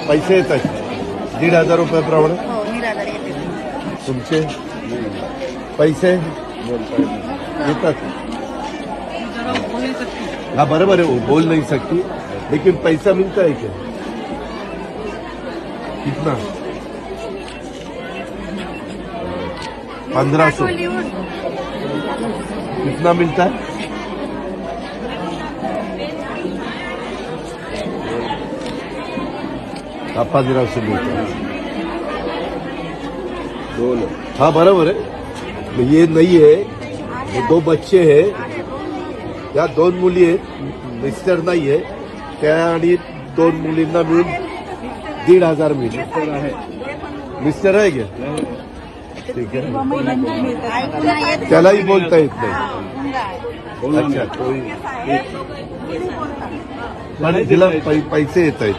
पैसे येत आहेत 1,500 रुपयाप्रमाणे हो 1,500 येते. तुमचे पैसे येतात. हाँ बराबर है, वो बोल नहीं सकती, लेकिन पैसा मिलता है क्या? कितना? 1500. कितना मिलता है? हाँ 1500 मिलता है. हाँ बराबर है. ये नहीं है, ये 2 बच्चे हैं, या 2 मुली आहेत, मिस्टर नाही आहे त्या, आणि 2 मुलींना मिळून 1,500 मिळते. मिस्टर आहे क्या? ठीक आहे. त्यालाही बोलता येत नाही. अच्छा, कोई पण तिला पैसे येत आहेत.